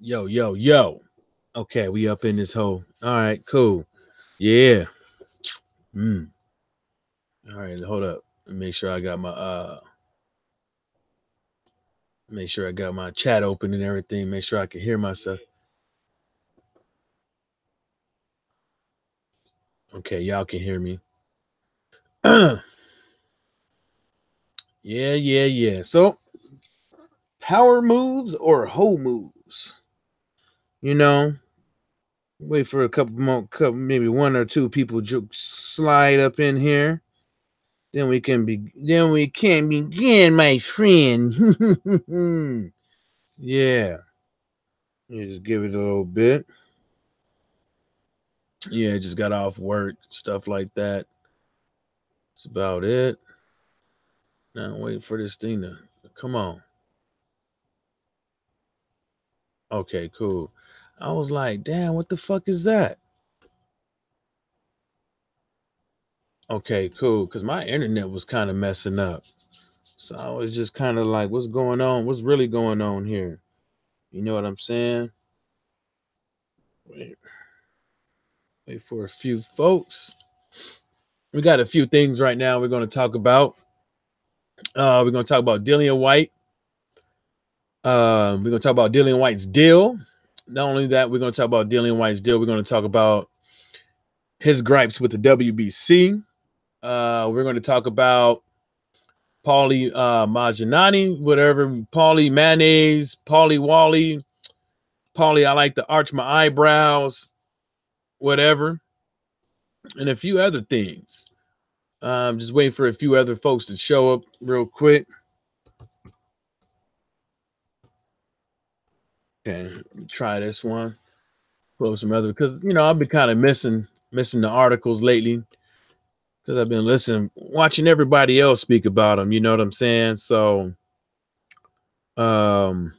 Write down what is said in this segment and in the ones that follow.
Yo, yo, yo. Okay, we up in this hole. All right, cool. Yeah. Mm. All right, hold up. Make sure I got my make sure I got my chat open and everything. Make sure I can hear myself. Okay, y'all can hear me. Yeah, yeah, yeah. So power moves or hoe moves? You know, wait for a couple more, maybe one or two people slide up in here. Then we can be. Then we can begin, my friend. Yeah. You just give it a little bit. Yeah, just got off work, stuff like that. That's about it. Now I'm waiting for this thing to come on. Okay, cool. I was like, damn, what the fuck is that? Okay, cool. Cause my internet was kind of messing up. So I was just kind of like, what's going on? What's really going on here? You know what I'm saying? Wait, wait for a few folks. We got a few things right now we're going to talk about. We're going to talk about Dillian White. We're going to talk about Dillian White's deal. Not only that, we're going to talk about Dillian White's deal. We're going to talk about his gripes with the WBC. We're going to talk about Paulie Malignaggi, whatever, Paulie Mayonnaise, Paulie Wally, Paulie I like to arch my eyebrows, whatever, and a few other things. Just waiting for a few other folks to show up real quick. Okay, try this one. Pull up some other because I've been kind of missing the articles lately because I've been watching everybody else speak about them. You know what I'm saying? So, I've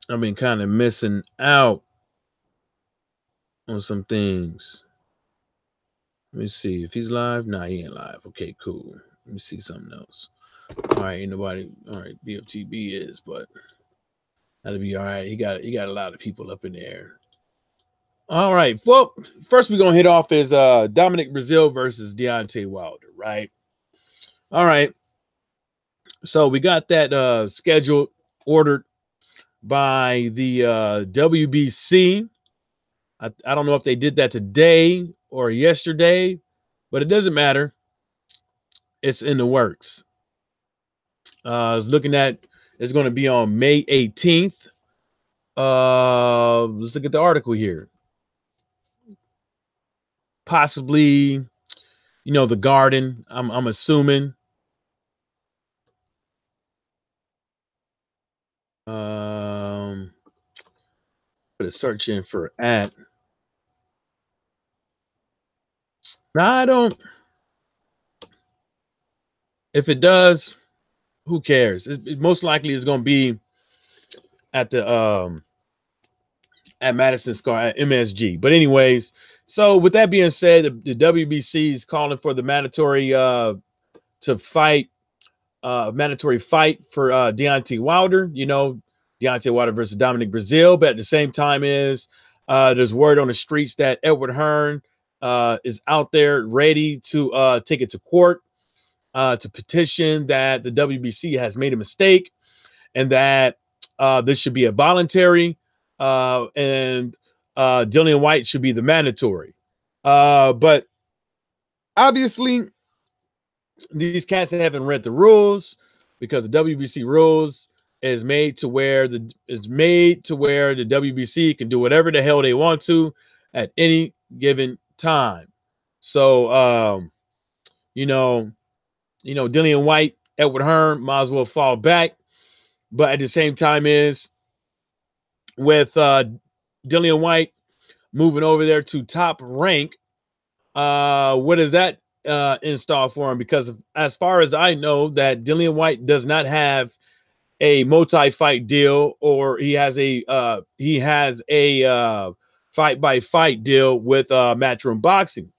been kind of missing out on some things. Let me see if he's live. Nah, he ain't live. Okay, cool. Let me see something else. All right, ain't nobody. All right, BFTB is, but that'll be all right. He got a lot of people up in there. All right. Well, first we're gonna hit off is Dominic Breazeale versus Deontay Wilder, right? All right. So we got that scheduled, ordered by the WBC. I don't know if they did that today or yesterday, but it doesn't matter. It's in the works. I was looking at it's going to be on May 18th. Let's look at the article here. Possibly, the Garden. I'm assuming. Put a search in for at. Now I don't. If it does, who cares? It most likely is going to be at the at Madison Square at MSG. But anyways, so with that being said, the WBC is calling for the mandatory mandatory fight for Deontay Wilder. Deontay Wilder versus Dominic Breazeale. But at the same time, there's word on the streets that Edward Hearn is out there ready to take it to court to petition that the WBC has made a mistake and that this should be a voluntary and Dillian White should be the mandatory. But obviously, these cats haven't read the rules because the WBC rules is made to where the WBC can do whatever the hell they want to at any given time. So, Dillian White, Edward Hearn might as well fall back. But at the same time is with Dillian White moving over there to Top Rank, what is that install for him? Because as far as I know, that Dillian White does not have a multi-fight deal, or he has a fight-by-fight deal with Matchroom Boxing.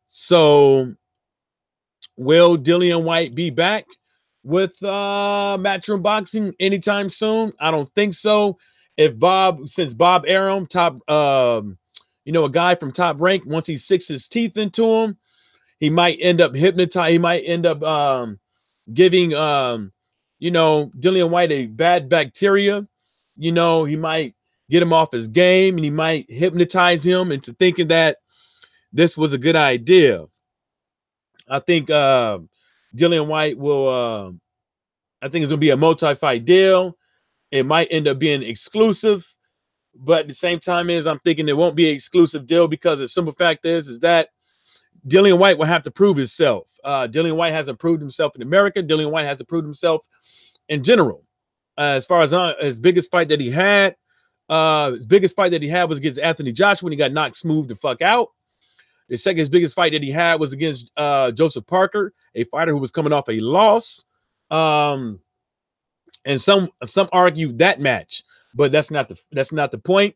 So will Dillian White be back? with Matchroom Boxing anytime soon? I don't think so. Since Bob Arum, top a guy from Top Rank, once he sinks his teeth into him, he might end up hypnotized. He might end up giving Dillian Whyte a bad bacteria. He might get him off his game, and he might hypnotize him into thinking that this was a good idea. I think Dillian Whyte will. I think it's gonna be a multi-fight deal. It might end up being exclusive, but at the same time, I'm thinking it won't be an exclusive deal because the simple fact is that Dillian Whyte will have to prove himself. Dillian Whyte hasn't proved himself in America. Dillian Whyte hasn't proved himself in general. As far as his biggest fight that he had, was against Anthony Joshua when he got knocked smooth the fuck out. The second biggest fight that he had was against Joseph Parker, a fighter who was coming off a loss. And some argue that match, but that's not the point,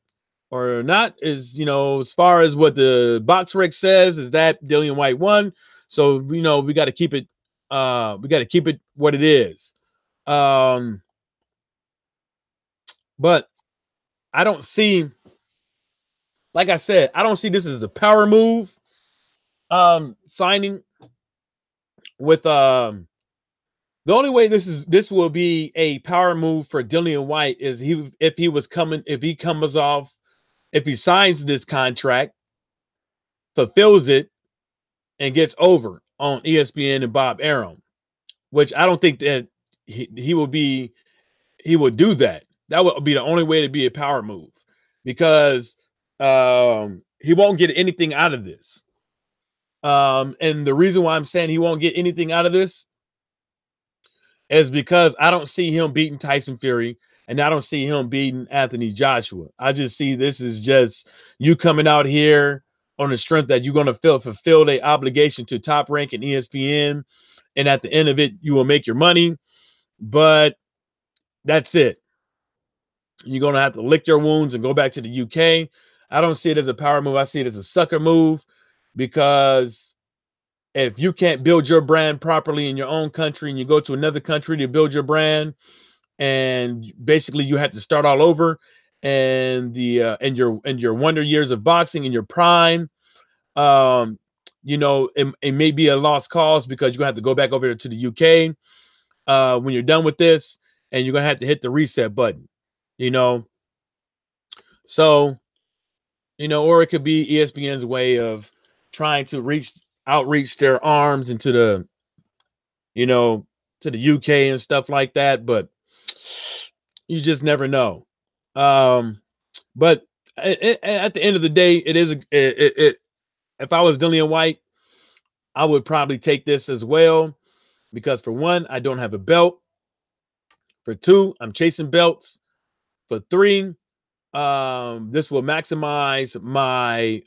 or not. Is as far as what the BoxRec says is that Dillian Whyte won. So we got to keep it. We got to keep it what it is. But I don't see. Like I said, I don't see this as a power move. Signing with the only way this will be a power move for Dillian Whyte is if he signs this contract, fulfills it, and gets over on ESPN and Bob Arum, which I don't think that he would do that. That would be the only way to be a power move, because he won't get anything out of this. And the reason why I'm saying he won't get anything out of this is because I don't see him beating Tyson Fury, and I don't see him beating Anthony Joshua. I just see this is just you coming out here on the strength that you're going to fulfill the obligation to Top Rank and ESPN, and at the end of it, you will make your money. But that's it. You're going to have to lick your wounds and go back to the UK. I don't see it as a power move. I see it as a sucker move, because if you can't build your brand properly in your own country and you go to another country to build your brand, and basically you have to start all over, and your wonder years of boxing in your prime, it may be a lost cause, because you're gonna have to go back over to the UK when you're done with this, and you're gonna have to hit the reset button, so or it could be ESPN's way of trying to outreach their arms into the to the UK and stuff like that, but you just never know. But at the end of the day, if I was Dillian Whyte, I would probably take this as well, because for one, I don't have a belt. For two, I'm chasing belts. For three, this will maximize my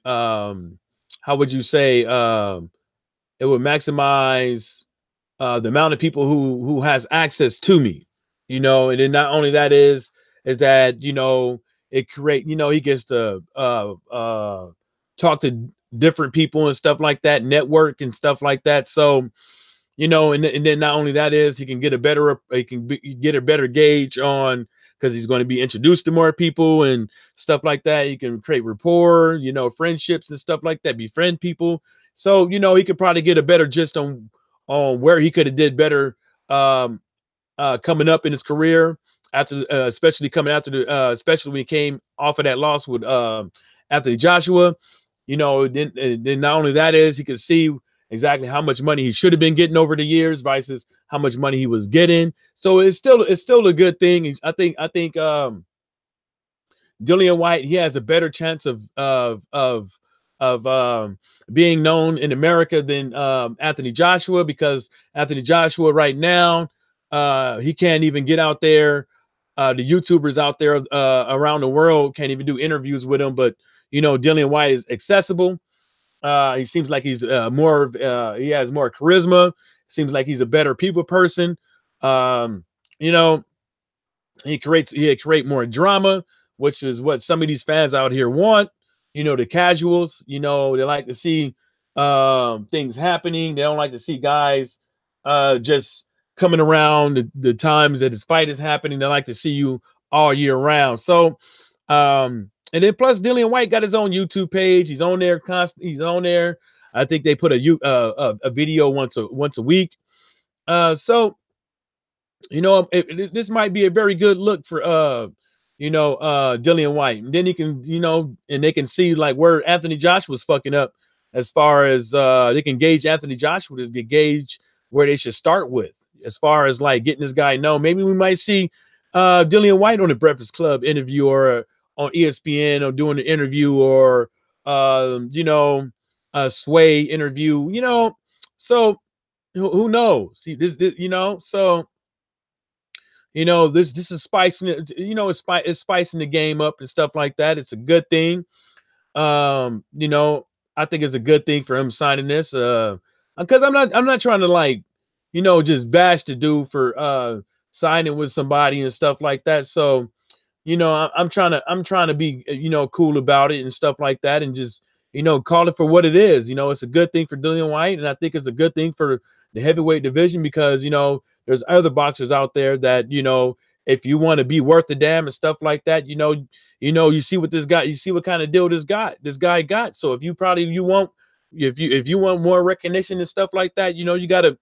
how would you say, it would maximize the amount of people who has access to me, and then not only that is that it create, he gets to talk to different people and stuff like that, network and stuff like that. So and then not only that is he can get a better gauge on, because he's going to be introduced to more people and stuff like that. He can create rapport, friendships and stuff like that, befriend people. So he could probably get a better gist on where he could have did better coming up in his career, after especially especially when he came off of that loss with Anthony Joshua. Then not only that is he could see exactly how much money he should have been getting over the years versus how much money he was getting. So it's still a good thing. I think Dillian Whyte, he has a better chance of being known in America than Anthony Joshua, because Anthony Joshua right now, he can't even get out there. The YouTubers out there around the world can't even do interviews with him. But Dillian Whyte is accessible. He seems like he's he has more charisma. Seems like he's a better people person. He create more drama, which is what some of these fans out here want. The casuals, they like to see things happening. They don't like to see guys just coming around the times that his fight is happening. They like to see you all year round. So, and then plus Dillian White got his own YouTube page. He's on there constantly. He's on there. I think they put a video once a week. So this might be a very good look for Dillian White. And then he can, and they can see like where Anthony Joshua was fucking up as far as they can gauge Anthony Joshua to gauge where they should start with as far as like getting this guy known. Maybe we might see Dillian White on the Breakfast Club interview or on ESPN or doing the interview or a Sway interview, so who knows? See, this so this is spicing it, it's spicing the game up and stuff like that. It's a good thing. I think it's a good thing for him signing this. Because I'm not trying to like, just bash the dude for signing with somebody and stuff like that. So, I'm trying to be, cool about it and stuff like that, and just, call it for what it is. It's a good thing for Dillian White, and I think it's a good thing for the heavyweight division because, there's other boxers out there that, if you want to be worth the damn and stuff like that, you see what this guy, you see what kind of deal this guy got. So if you want more recognition and stuff like that, you gotta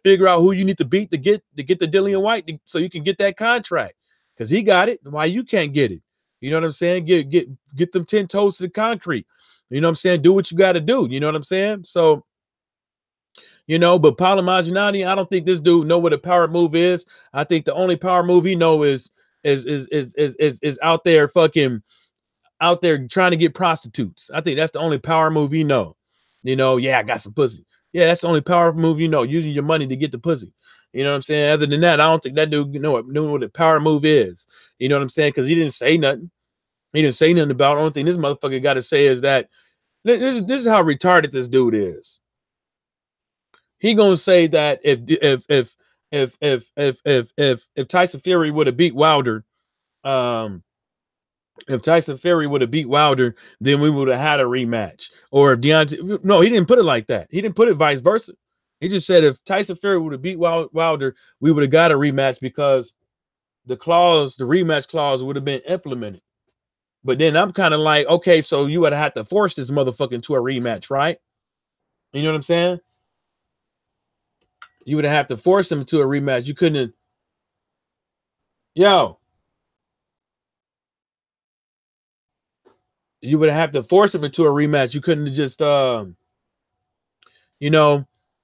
figure out who you need to beat to get the Dillian White so you can get that contract. Because he got it. Why you can't get it? You know what I'm saying? Get them 10 toes to the concrete. You know what I'm saying? Do what you got to do. You know what I'm saying? So, but Paulo Malignaggi, I don't think this dude know what a power move is. I think the only power move he know is out there trying to get prostitutes. I think that's the only power move he know. Yeah, I got some pussy. Yeah, that's the only power move using your money to get the pussy. You know what I'm saying? Other than that, I don't think that dude knew what a power move is. You know what I'm saying? Because he didn't say nothing. He didn't say nothing about it. The only thing this motherfucker got to say is that this is how retarded this dude is. He gonna say that if Tyson Fury would have beat Wilder, if Tyson Fury would have beat Wilder, then we would have had a rematch. Or if Deontay, no, he didn't put it like that. He didn't put it vice versa. He just said if Tyson Fury would have beat Wilder, we would have got a rematch because the rematch clause would have been implemented. But then I'm kind of like, okay, so you would have to force this motherfucker into a rematch, right? You know what I'm saying? You would have to force him to a rematch. You couldn't. You would have to force him into a rematch. You couldn't just,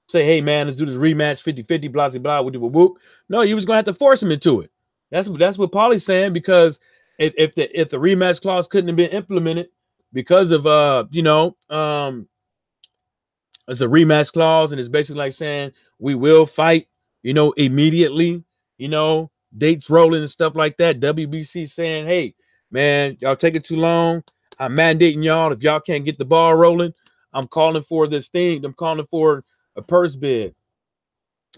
say, hey, man, let's do this rematch 50-50, blah, blah, blah, whoop. No, you was going to have to force him into it. That's what Paulie's saying, because if the rematch clause couldn't have been implemented because of, it's a rematch clause, and it's basically like saying we will fight, immediately, dates rolling and stuff like that. WBC saying, hey, man, y'all taking too long. I'm mandating y'all. If y'all can't get the ball rolling, I'm calling for this thing. I'm calling for a purse bid.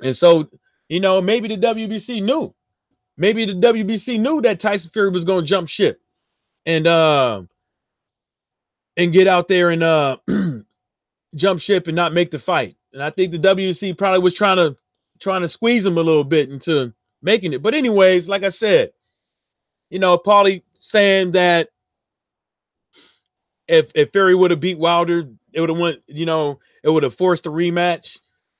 And so, maybe the WBC knew. Maybe the WBC knew that Tyson Fury was going to jump ship and get out there and jump ship and not make the fight. And I think the WBC probably was trying to squeeze him a little bit into making it. But anyways, like I said, Paulie saying that if Fury would have beat Wilder, it would have won, it would have forced a rematch.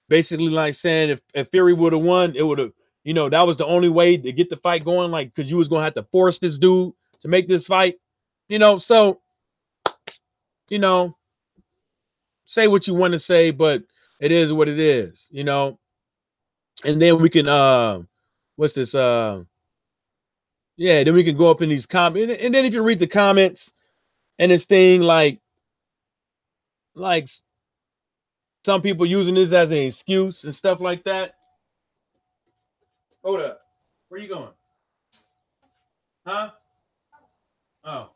Basically like saying if Fury would have won, it would have, that was the only way to get the fight going, like, because you was going to have to force this dude to make this fight, so, say what you want to say, but it is what it is, and then we can, what's this? Then we can go up in these comments, and then if you read the comments and this thing, like some people using this as an excuse and stuff like that. Hold up. Where you going? Huh? Oh.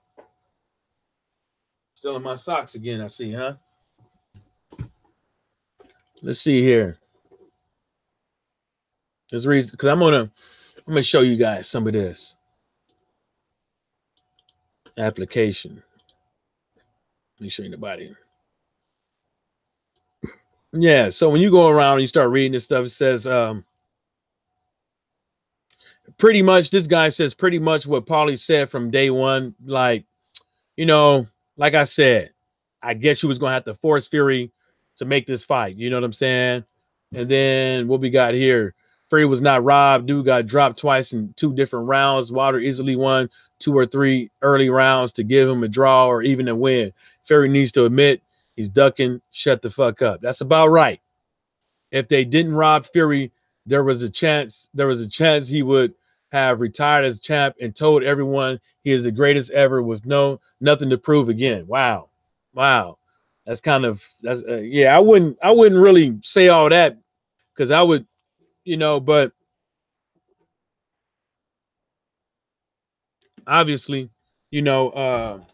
Still in my socks again, I see, huh? Let's see here. There's reason, because I'm gonna show you guys some of this application. Let me show you the body. Yeah, so when you go around and you start reading this stuff, it says pretty much, this guy says pretty much what Paulie said from day one. Like, you know, like I said, I guess you was gonna have to force Fury to make this fight. You know what I'm saying? And then what we got here, Fury was not robbed. Dude got dropped twice in 2 different rounds. Wilder easily won 2 or 3 early rounds to give him a draw or even a win. Fury needs to admit he's ducking. Shut the fuck up. That's about right. If they didn't rob Fury, there was a chance he would have retired as champ and told everyone he is the greatest ever with nothing to prove again. Wow. That's yeah, I wouldn't really say all that, because I would, but obviously, you know,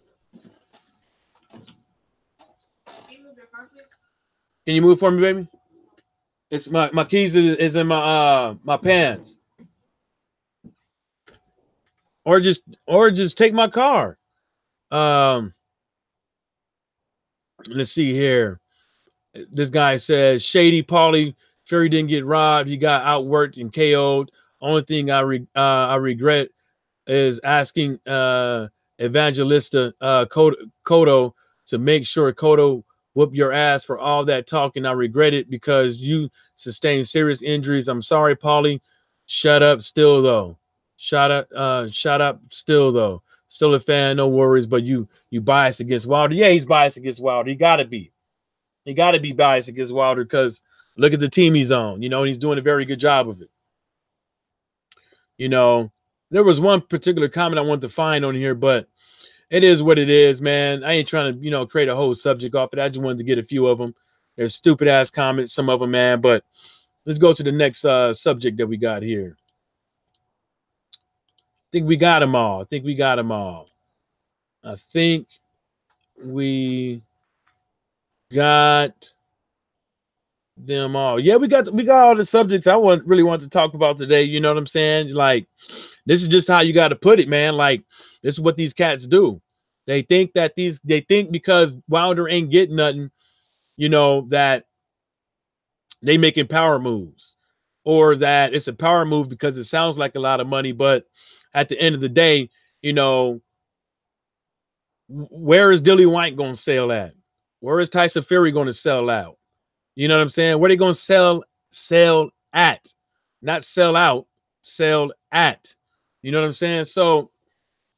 can you move for me, baby? It's my keys is in my pants. Or just take my car. Let's see here. This guy says Shady Paulie Fury didn't get robbed. He got outworked and KO'd. Only thing I regret is asking Evangelista Cotto to make sure Cotto whoop your ass for all that talking. I regret it because you sustained serious injuries. I'm sorry, Paulie. Shut up still though. Shut up still though. Still a fan, no worries, but you biased against Wilder. Yeah, he's biased against Wilder. He gotta be. He gotta be biased against Wilder because look at the team he's on. And he's doing a very good job of it. There was one particular comment I wanted to find on here, but it is what it is, man. I ain't trying to, create a whole subject off it. I just wanted to get a few of them. There's stupid ass comments, some of them, man. But let's go to the next subject that we got here. I think we got them all. I think we got them all. Yeah, we got all the subjects I really want to talk about today. You know what I'm saying? Like, this is just how you got to put it, man. Like, this is what these cats do. They think because Wilder ain't getting nothing, that they making power moves, or that it's a power move because it sounds like a lot of money. But at the end of the day, where is Dilly White going to sell at? Where is Tyson Fury going to sell out? You know what I'm saying? Where they going to sell at? Not sell out, sell at. You know what I'm saying? So,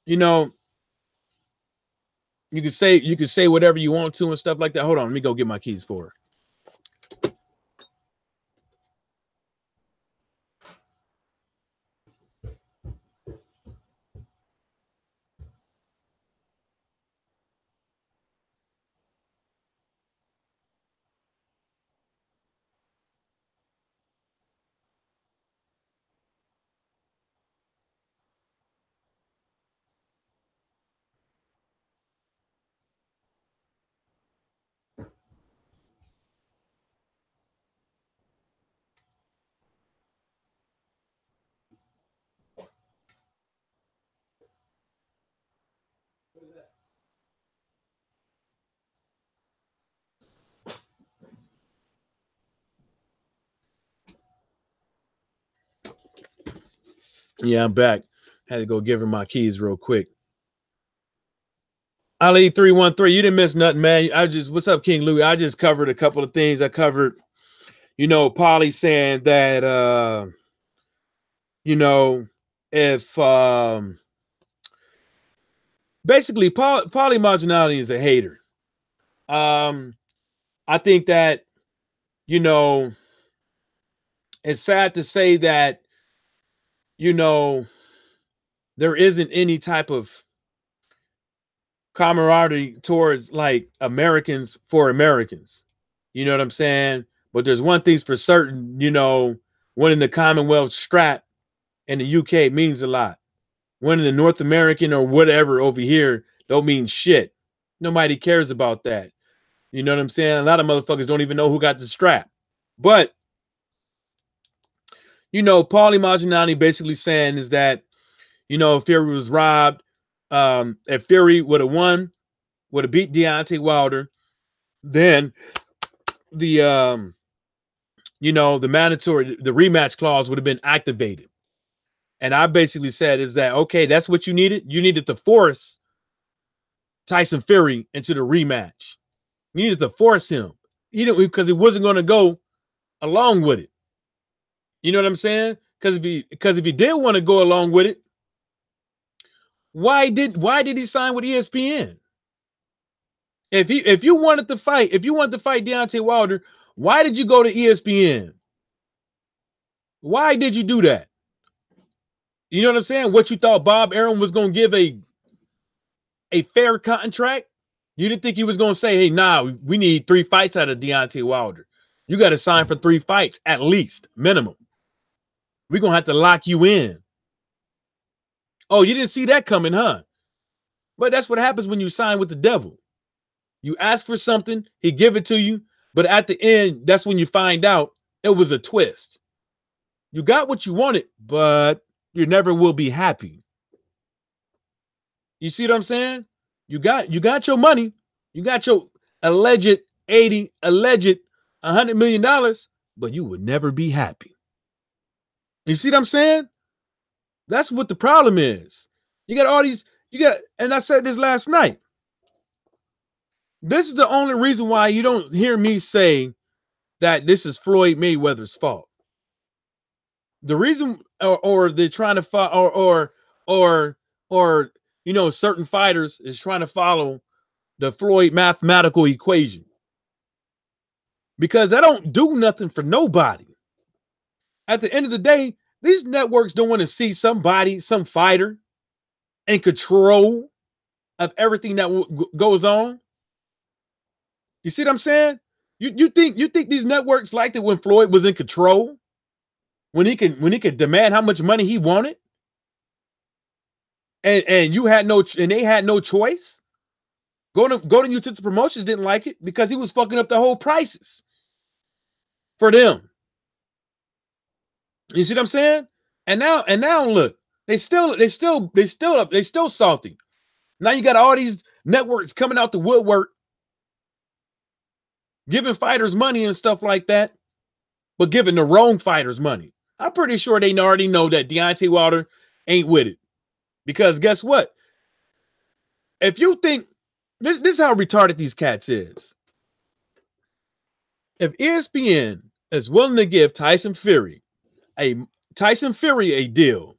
you could say whatever you want to and stuff like that. Hold on, let me go get my keys for her. Yeah, I'm back. Had to go give her my keys real quick. Ali 313, you didn't miss nothing, man. What's up, King Louis? I just covered a couple of things. I covered, Paulie saying that, if basically Paulie Malignaggi is a hater. I think that, it's sad to say that, there isn't any type of camaraderie towards like Americans for Americans. You know what I'm saying? But there's one thing's for certain, winning the Commonwealth strap in the UK means a lot. Winning the North American or whatever over here don't mean shit. Nobody cares about that. You know what I'm saying? A lot of motherfuckers don't even know who got the strap. But, Paulie Malignaggi basically saying is that, Fury was robbed. If Fury would have won, would have beat Deontay Wilder, then the the mandatory, the rematch clause would have been activated. And I basically said is that, okay, that's what you needed. You needed to force Tyson Fury into the rematch. You needed to force him. He didn't, because he wasn't going to go along with it. You know what I'm saying? Because if he did want to go along with it, why did he sign with ESPN? If you wanted to fight Deontay Wilder, why did you go to ESPN? Why did you do that? You know what I'm saying? What you thought Bob Arum was going to give a fair contract? You didn't think he was going to say, hey, nah, we need 3 fights out of Deontay Wilder. You got to sign for 3 fights at least, minimum. We're going to have to lock you in. Oh, you didn't see that coming, huh? But that's what happens when you sign with the devil. You ask for something, he give it to you, but at the end, that's when you find out it was a twist. You got what you wanted, but you never will be happy. You see what I'm saying? You got your money. You got your alleged $100 million, but you would never be happy. You see what I'm saying? That's what the problem is. You got all these, and I said this last night. This is the only reason why you don't hear me say that this is Floyd Mayweather's fault. The reason, or they're trying to follow, or certain fighters is trying to follow the Floyd mathematical equation, because that don't do nothing for nobody. At the end of the day, these networks don't want to see some fighter in control of everything that goes on. You see what I'm saying? You think these networks liked it when Floyd was in control, when he could demand how much money he wanted, and they had no choice. Golden Utensil Promotions didn't like it because he was fucking up the whole prices for them. You see what I'm saying? And now look, they still salty. Now you got all these networks coming out the woodwork, giving fighters money and stuff like that, but giving the wrong fighters money. I'm pretty sure they already know that Deontay Wilder ain't with it. Because guess what? If you think, this is how retarded these cats is. If ESPN is willing to give Tyson Fury a deal,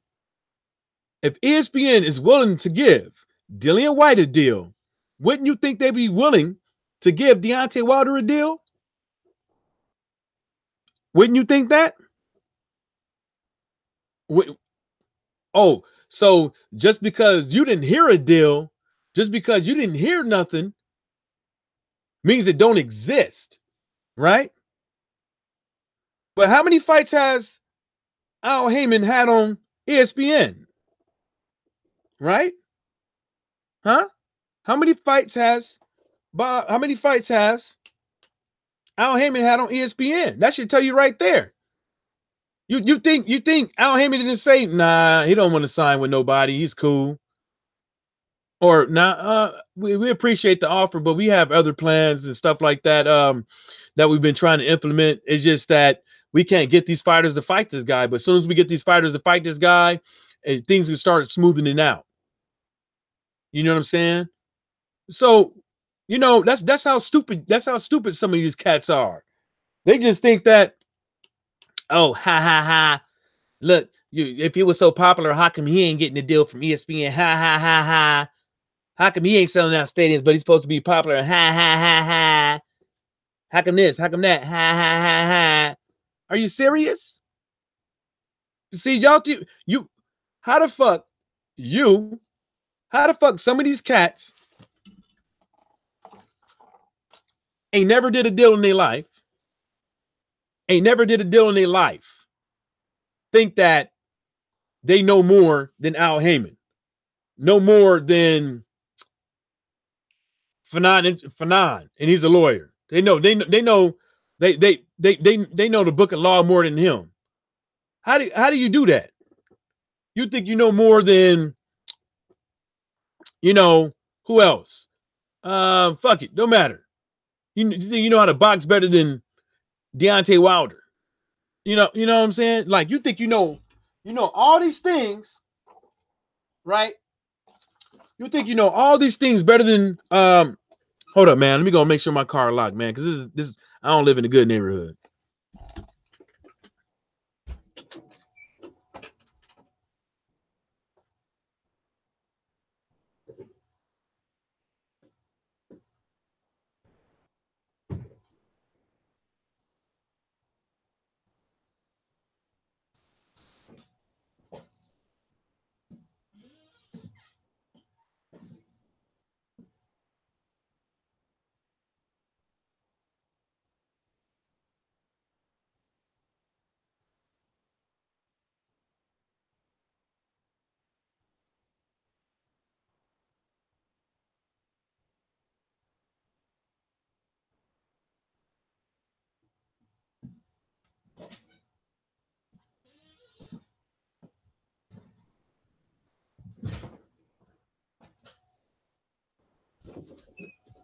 if ESPN is willing to give Dillian Whyte a deal, wouldn't you think they'd be willing to give Deontay Wilder a deal? Wouldn't you think that? Oh, so just because you didn't hear a deal, just because you didn't hear nothing, means it don't exist, right? But how many fights has Al Heyman had on ESPN? Right? Huh? How many fights has Al Heyman had on ESPN? That should tell you right there. You think Al Heyman didn't say, nah, he don't want to sign with nobody, he's cool. Or nah, we appreciate the offer, but we have other plans and stuff like that that we've been trying to implement. It's just that we can't get these fighters to fight this guy. But as soon as we get these fighters to fight this guy, things can start smoothing it out. You know what I'm saying? So, that's how stupid some of these cats are. They just think that, oh, ha. Look, if he was so popular, how come he ain't getting a deal from ESPN? Ha. How come he ain't selling out stadiums, but he's supposed to be popular? Ha. How come this? How come that? Ha. Are you serious? See, y'all, how the fuck some of these cats ain't never did a deal in their life, think that they know more than Al Heyman, no more than Fanon, and he's a lawyer. They know they know the book of law more than him. How do you do that? You think you know more than who else? Fuck it, don't matter. You know how to box better than Deontay Wilder. You know what I'm saying? Like you think you know all these things, right? You think you know all these things better than hold up, man. Let me go make sure my car locked, man, because this I don't live in a good neighborhood.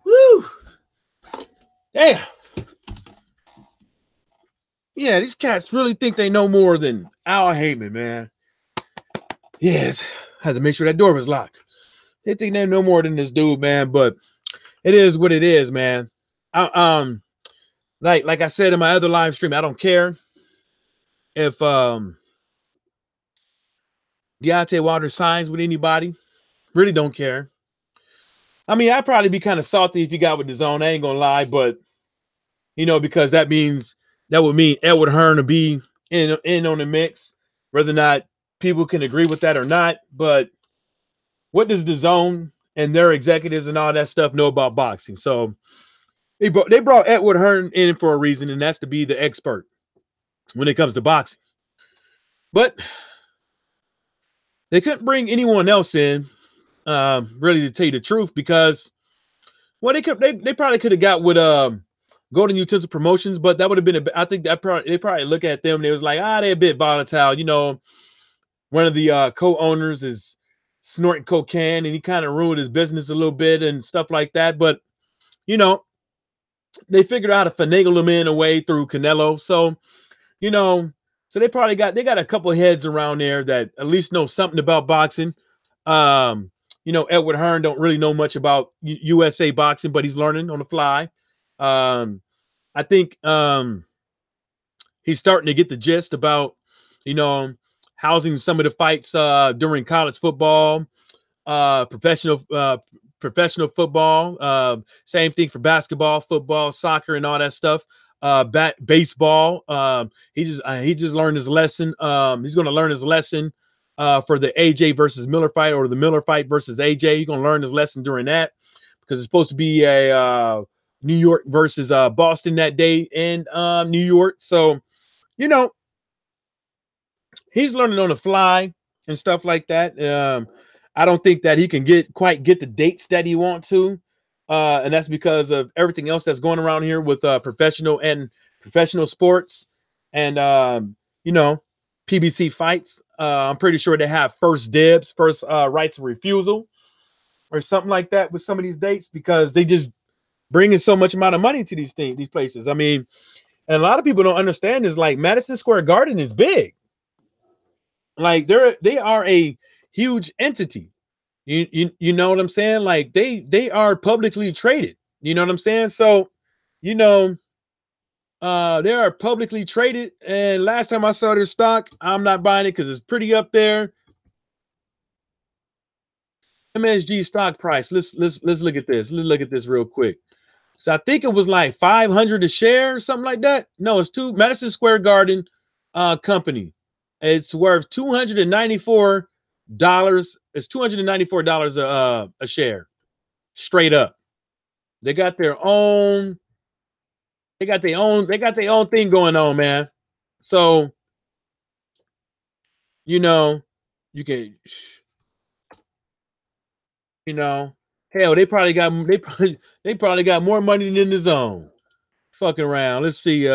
Woo! Damn. Yeah, these cats really think they know more than Al Heyman, man. Yes, had to make sure that door was locked. They think they know more than this dude, man. But it is what it is, man. Like I said in my other live stream, I don't care if Deontay Wilder signs with anybody. Really don't care. I mean, I'd probably be kind of salty if he got with the zone. I ain't gonna lie, but because that would mean Edward Hearn to be in on the mix, whether or not people can agree with that or not. But what does the zone and their executives and all that stuff know about boxing? So they brought Edward Hearn in for a reason, and that's to be the expert when it comes to boxing. But they couldn't bring anyone else in, really, to tell you the truth, because they probably could have got with Golden Utensil Promotions, but that would have been I think that they probably look at them and they was like, they're a bit volatile. One of the co-owners is snorting cocaine and he kind of ruined his business a little bit and stuff like that. But they figured out how to finagle him in a way through Canelo. So so they got a couple of heads around there that at least know something about boxing. Edward Hearn don't really know much about USA boxing, but he's learning on the fly. I think he's starting to get the gist about, housing some of the fights during college football, professional football. Same thing for basketball, football, soccer, and all that stuff. Baseball. He just learned his lesson. He's going to learn his lesson for the AJ versus Miller fight, or the Miller fight versus AJ. He's going to learn his lesson during that, because it's supposed to be a New York versus Boston that day in New York. So, he's learning on the fly and stuff like that. I don't think that he can quite get the dates that he wants to. And that's because of everything else that's going around here with professional sports and, PBC fights. I'm pretty sure they have first dibs, first rights of refusal or something like that with some of these dates, because they just bringing so much amount of money to these places. I mean, and a lot of people don't understand is, like, Madison Square Garden is big. Like they are a huge entity. You know what I'm saying? Like they are publicly traded. You know what I'm saying? So, they are publicly traded. And last time I saw their stock, I'm not buying it because it's pretty up there. MSG stock price. Let's look at this. Let's look at this real quick. So I think it was like 500 a share or something like that. No, it's Madison Square Garden company. It's worth $294. It's $294 a share, straight up. They got their own thing going on, man. So, you can, hell, they probably got more money than the zone. Fucking around. Let's see.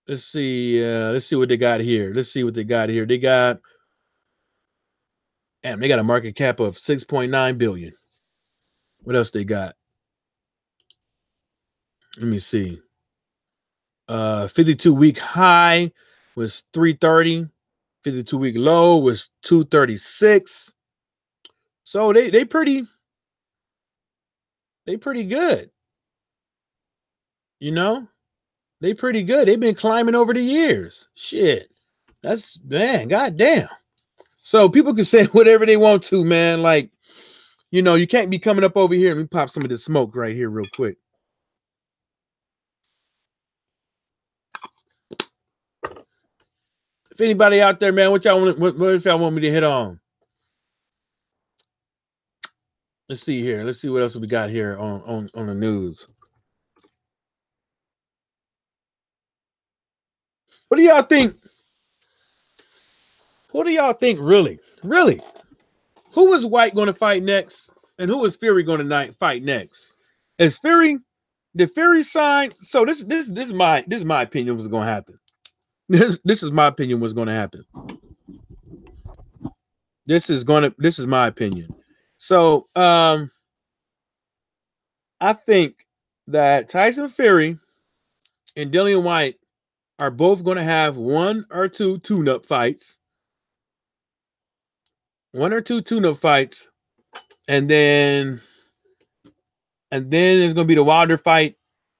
Let's see what they got here. They got a market cap of 6.9 billion. What else they got? Let me see. 52-week high was 330. 52-week low was 236. So they pretty good. You know, they pretty good. They've been climbing over the years. Shit. That's, man, goddamn. So people can say whatever they want to, man. Like, you know, you can't be coming up over here. Let me pop some of this smoke right here real quick. If anybody out there, man, what y'all want me to hit on? Let's see here. Let's see what else we got here on the news. What do y'all think? Who do y'all think really? Really? Who is White going to fight next? And who is Fury going to fight next? Is Fury, did Fury sign? So this is my opinion what's going to happen. This is my opinion what's going to happen. This is my opinion. So I think that Tyson Fury and Dillian White are both going to have one or two tune-up fights. One or two tune-up fights. And then it's going to be the Wilder fight.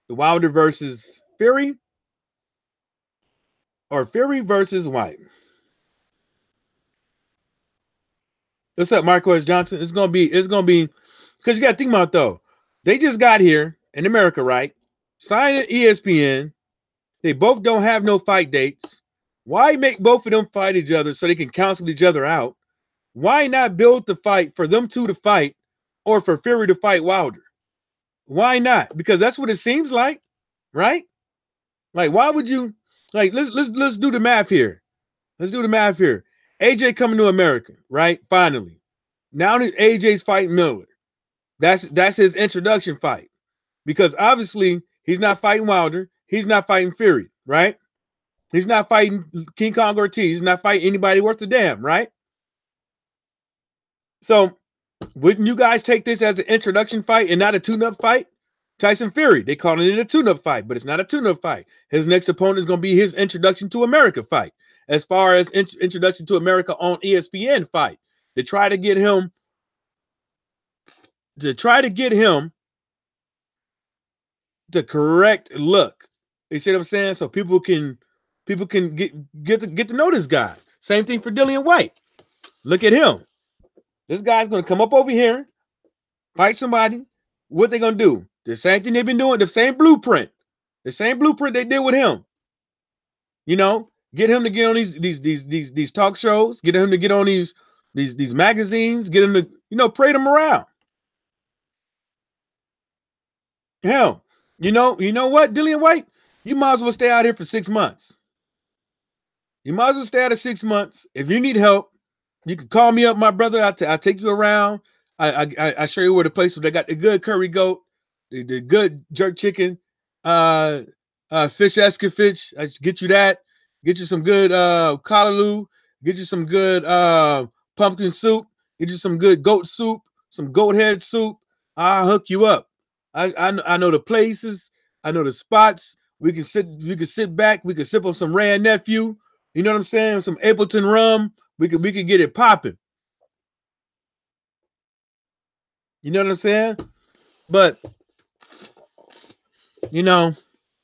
The Wilder versus Fury. Or Fury versus White. What's up, Marquez Johnson? It's gonna be because you gotta think about it, though. They just got here in America, right? Signed at ESPN. They both don't have no fight dates. Why make both of them fight each other so they can cancel each other out? Why not build the fight for them two to fight or for Fury to fight Wilder? Why not? Because that's what it seems like, right? Like, why would you like let's do the math here. Let's do the math here. AJ coming to America, right? Finally. Now AJ's fighting Miller. That's his introduction fight. Because obviously he's not fighting Wilder. He's not fighting Fury, right? He's not fighting King Kong Ortiz. He's not fighting anybody worth a damn, right? So wouldn't you guys take this as an introduction fight and not a tune-up fight? Tyson Fury, they calling it a tune-up fight, but it's not a tune-up fight. His next opponent is going to be his introduction to America fight. As far as introduction to America on ESPN fight, to try to get him the correct look. You see what I'm saying? So people can get to know this guy. Same thing for Dillian White. Look at him. This guy's going to come up over here, fight somebody. What they going to do? The same thing they've been doing, the same blueprint. The same blueprint they did with him. You know, get him to get on these talk shows, get him to get on these magazines, get him to, you know, parade him around. Hell, you know what, Dillian White? You might as well stay out here for 6 months. You might as well stay out of 6 months. If you need help, you can call me up, my brother. I'll take you around. I show you where the place where they got the good curry goat, the good jerk chicken, fish escovitch. I get you that. Get you some good callaloo. Get you some good pumpkin soup. Get you some good goat soup, some goat head soup. I'll hook you up. I know the places. I know the spots. We can sit back. We can sip on some Rand Nephew. You know what I'm saying? Some Appleton rum. We could get it popping. You know what I'm saying? But you know,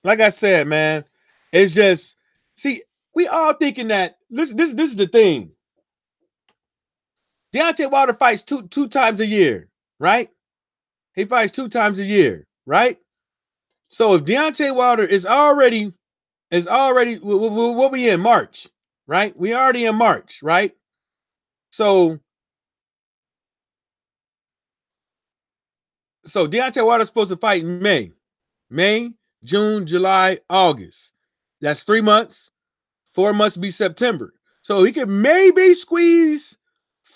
like I said, man, it's just, see, we all thinking that this is the thing. Deontay Wilder fights two times a year, right? He fights 2 times a year, right? So if Deontay Wilder is already what we in March, right? We already in March, right? So Deontay Wilder's supposed to fight in May, June, July, August. That's 3 months. 4 months be September. So he could maybe squeeze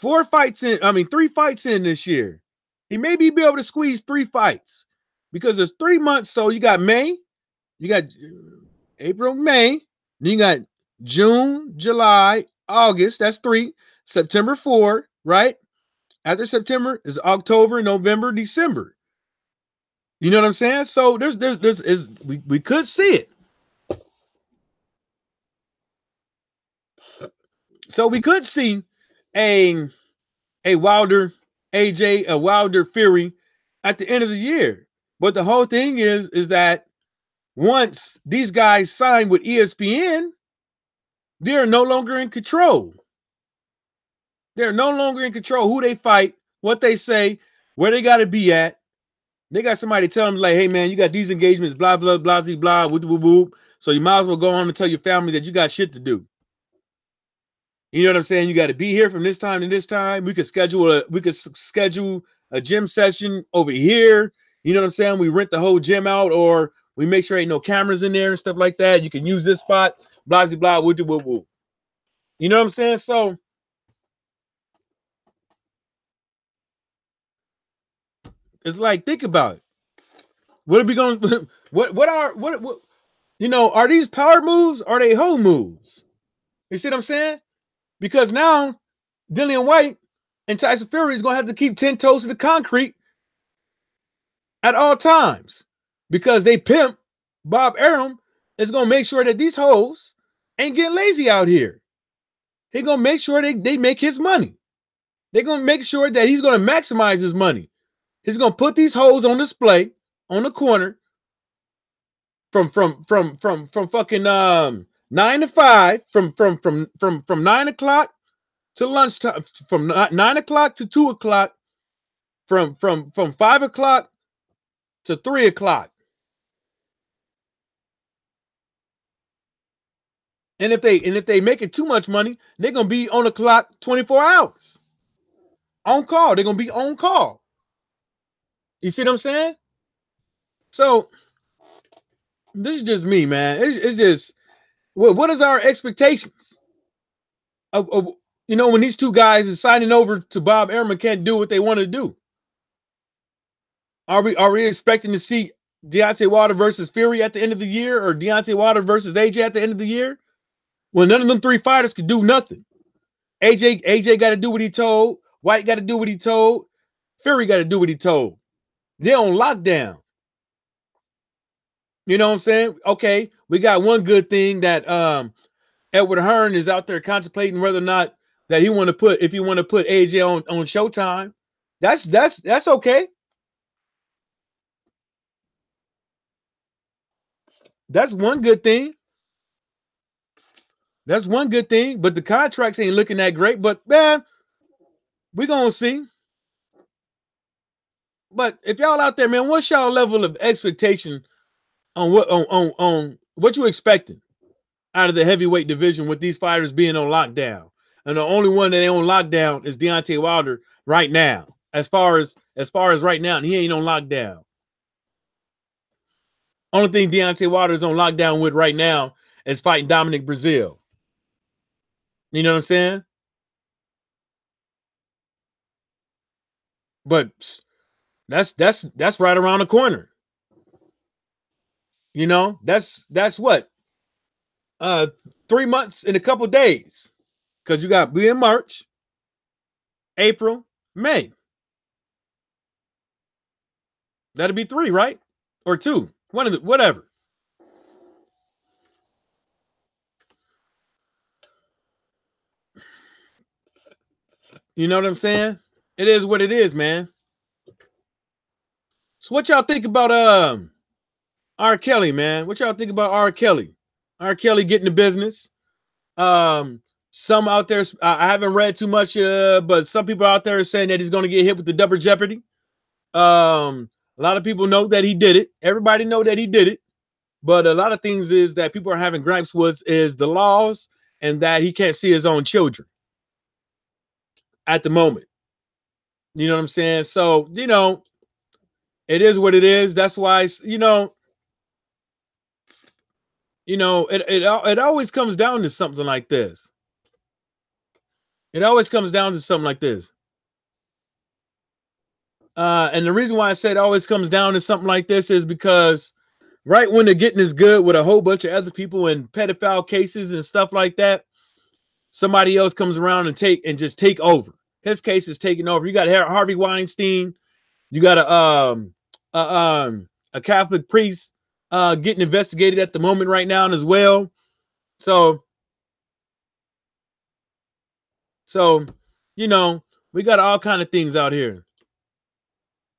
3 fights in this year. He maybe be able to squeeze 3 fights because there's 3 months. So you got May, you got April, May, then you got June, July, August. That's 3. September 4, right? After September is October, November, December. You know what I'm saying? So we could see it. So we could see a Wilder AJ, a Wilder Fury at the end of the year. But the whole thing is that once these guys sign with ESPN, they're no longer in control. They're no longer in control who they fight, what they say, where they got to be at. They got somebody tell them like, hey man, you got these engagements, blah, blah, blah, blah, blah, whoop, whoop, whoop. So you might as well go on and tell your family that you got shit to do. You know what I'm saying? You got to be here from this time to this time. We could schedule a gym session over here. You know what I'm saying? We rent the whole gym out, or we make sure ain't no cameras in there and stuff like that. You can use this spot, blah, blah, blah, whoop, whoop, whoop. You know what I'm saying? So it's like, think about it. What are we going to, what, you know, are these power moves? Or are they hoe moves? You see what I'm saying? Because now Dillian White and Tyson Fury is going to have to keep 10 toes to the concrete at all times, because they pimp Bob Arum is going to make sure that these hoes ain't getting lazy out here. He's going to make sure they make his money. They're going to make sure that he's going to maximize his money. He's going to put these hoes on display on the corner from fucking 9 to 5, from 9 o'clock to lunchtime, from 9 o'clock to 2 o'clock, from 5 o'clock to 3 o'clock. And if they make it too much money, they're gonna be on the clock 24 hours. On call. They're gonna be on call. You see what I'm saying? So this is just me, man. It's just, what is our expectations of you know, when these two guys are signing over to Bob Arum and can't do what they want to do? Are we expecting to see Deontay Wilder versus Fury at the end of the year, or Deontay Wilder versus AJ at the end of the year? Well, none of them three fighters could do nothing. AJ got to do what he told. White got to do what he told. Fury got to do what he told. They're on lockdown. You know what I'm saying? Okay, we got one good thing, that Edward Hearn is out there contemplating whether or not that he want to put, if he want to put AJ on Showtime. That's okay. That's one good thing. That's one good thing, but the contracts ain't looking that great. But man, we're gonna see. But if y'all out there, man, what's y'all level of expectation on what you expecting out of the heavyweight division with these fighters being on lockdown? And the only one that ain't on lockdown is Deontay Wilder right now. As far as right now, and he ain't on lockdown. Only thing Deontay Wilder is on lockdown with right now is fighting Dominic Breazeale. You know what I'm saying? But that's right around the corner. You know, that's what? 3 months in a couple days. Because you got, we in March, April, May. That'll be 3, right? Or 2. One of the, whatever. You know what I'm saying? It is what it is, man. So what y'all think about R. Kelly, man? What y'all think about R. Kelly? R. Kelly getting the business. Some out there, I haven't read too much, but some people out there are saying that he's going to get hit with the double jeopardy. A lot of people know that he did it. Everybody know that he did it. But a lot of things is that people are having gripes with is the laws, and that he can't see his own children at the moment. You know what I'm saying? So, you know, it is what it is. That's why, you know, it always comes down to something like this. It always comes down to something like this. And the reason why I said it always comes down to something like this is because right when the getting is good with a whole bunch of other people in pedophile cases and stuff like that, somebody else comes around and just take over. His case is taking over. You got Harvey Weinstein. You got a Catholic priest getting investigated at the moment right now as well. So, you know, we got all kind of things out here,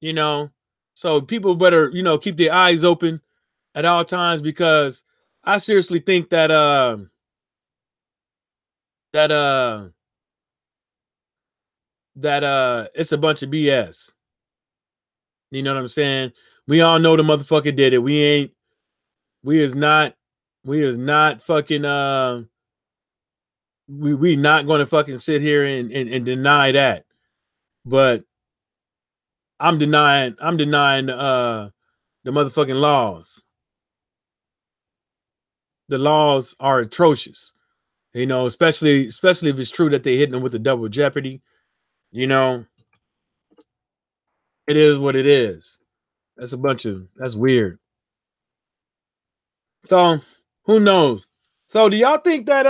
you know. So people better, you know, keep their eyes open at all times, because I seriously think that that uh it's a bunch of BS. You know what I'm saying? We all know the motherfucker did it. We is not fucking we not gonna fucking sit here and deny that. But I'm denying the motherfucking laws. The laws are atrocious. You know, especially if it's true that they hitting them with the double jeopardy. You know, it is what it is. That's weird. So who knows? So do y'all think that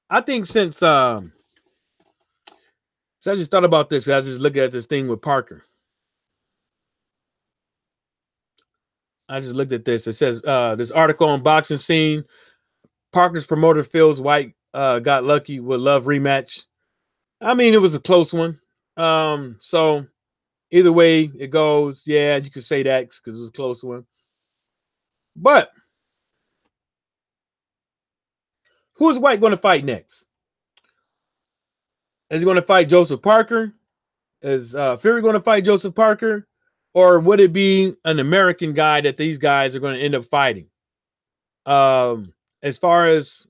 I think since I just thought about this, I just looked at this thing with Parker. I just looked at this. It says this article on Boxing Scene. Parker's promoter feels White got lucky with Love rematch. I mean, it was a close one. So either way it goes, yeah, you could say that because it was a close one. But who is White going to fight next? Is he going to fight Joseph Parker? Is Fury going to fight Joseph Parker? Or would it be an American guy that these guys are going to end up fighting? As far as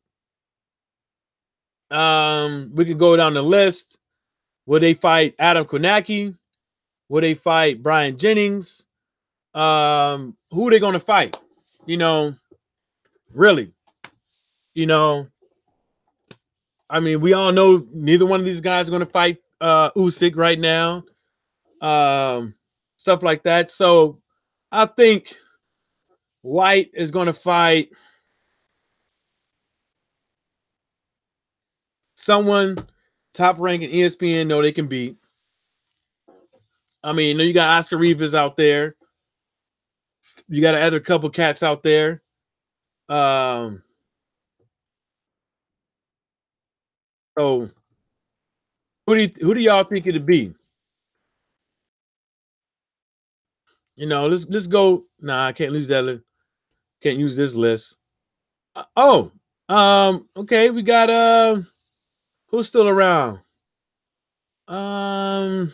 we could go down the list. Will they fight Adam Konecki? Will they fight Brian Jennings? Who are they going to fight? You know, really. You know, I mean, we all know neither one of these guys are going to fight Usyk right now. Stuff like that. So I think White is going to fight someone top ranking ESPN know they can beat. I mean, you got Oscar Rivas out there. You got other couple cats out there. So who do y'all think it'd be? You know, let's go. Nah, I can't lose that. Can't use this list. Okay, we got who's still around? I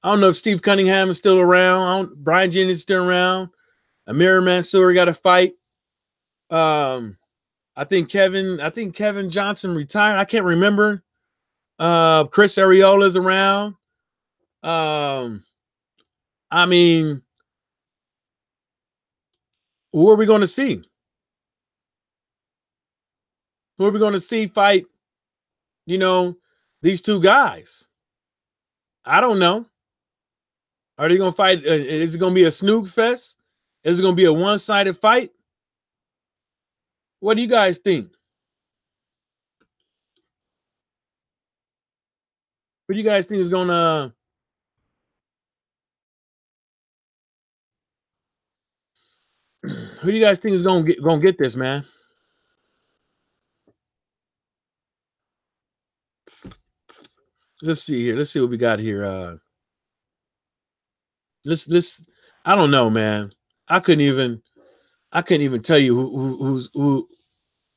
don't know if Steve Cunningham is still around. Brian Jennings is still around. Amir Mansour got a fight. I think Kevin Johnson retired. I can't remember. Chris Arreola is around. I mean, who are we going to see? Who are we going to see fight, you know, these two guys? I don't know. Are they going to fight? Is it going to be a snook fest? Is it going to be a one-sided fight? What do you guys think? What do you guys think is going to... Who do you guys think is going to get this, man? Let's see here. Let's see what we got here. Let's. I don't know, man. I couldn't even tell you who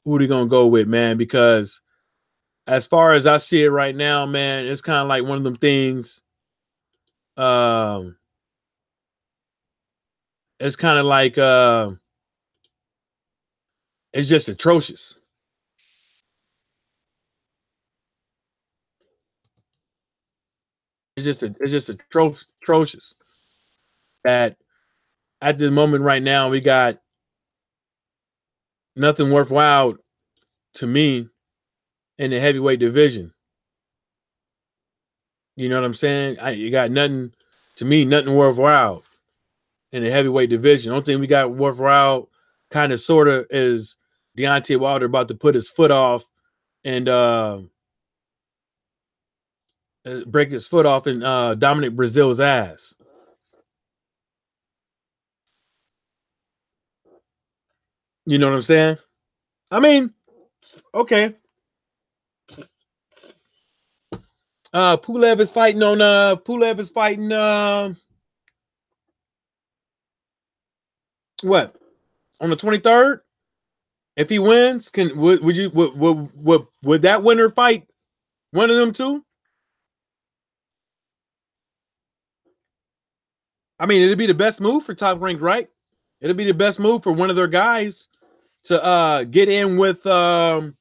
they're gonna go with, man. Because as far as I see it right now, man, it's kind of like one of them things. It's kind of like it's just atrocious. It's just atrocious. That at this moment right now, we got nothing worthwhile to me in the heavyweight division. You know what I'm saying? You got nothing to me, nothing worthwhile in the heavyweight division. The only thing we got worthwhile, kind of, sort of, is Deontay Wilder about to put his foot off and break his foot off in Dominic Brazil's ass. You know what I'm saying? I mean, okay. Pulev is fighting what? On the 23rd? If he wins, would that winner fight one of them two? I mean, it'd be the best move for Top Rank, right? It'd be the best move for one of their guys to get in with the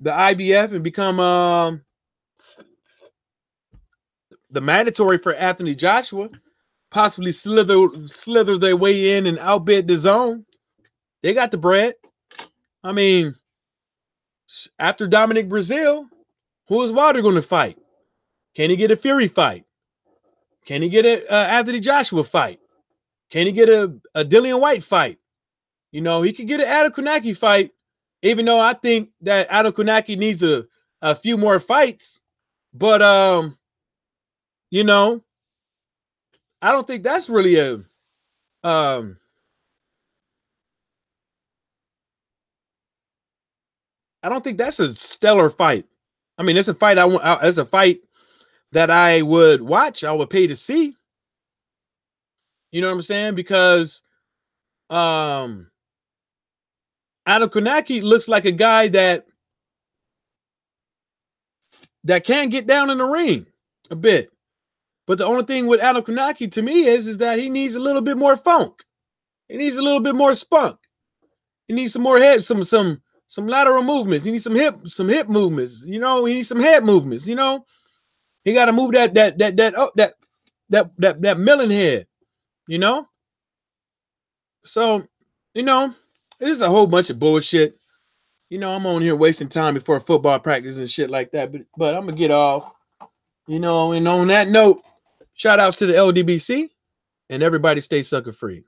IBF and become the mandatory for Anthony Joshua, possibly slither their way in and outbid the zone. They got the bread. I mean, after Dominic Brazil, who is Wilder going to fight? Can he get a Fury fight? Can he get a Anthony Joshua fight? Can he get a Dillian White fight? You know, he could get an Adam Kownacki fight, even though I think that Adam Kownacki needs a few more fights. But you know, I don't think that's really a I don't think that's a stellar fight. I mean, it's a fight it's a fight that I would watch, I would pay to see. You know what I'm saying? Because Adam Kownacki looks like a guy that can get down in the ring a bit. But the only thing with Adam Kownacki to me is that he needs a little bit more funk. He needs a little bit more spunk. He needs some more head, some lateral movements. He needs some hip movements. You know, he needs some head movements. You know, he got to move that milling head. You know, so you know, it is a whole bunch of bullshit. You know, I'm on here wasting time before football practice and shit like that. But I'm gonna get off. You know, and on that note, shout outs to the LDBC and everybody stay sucker free.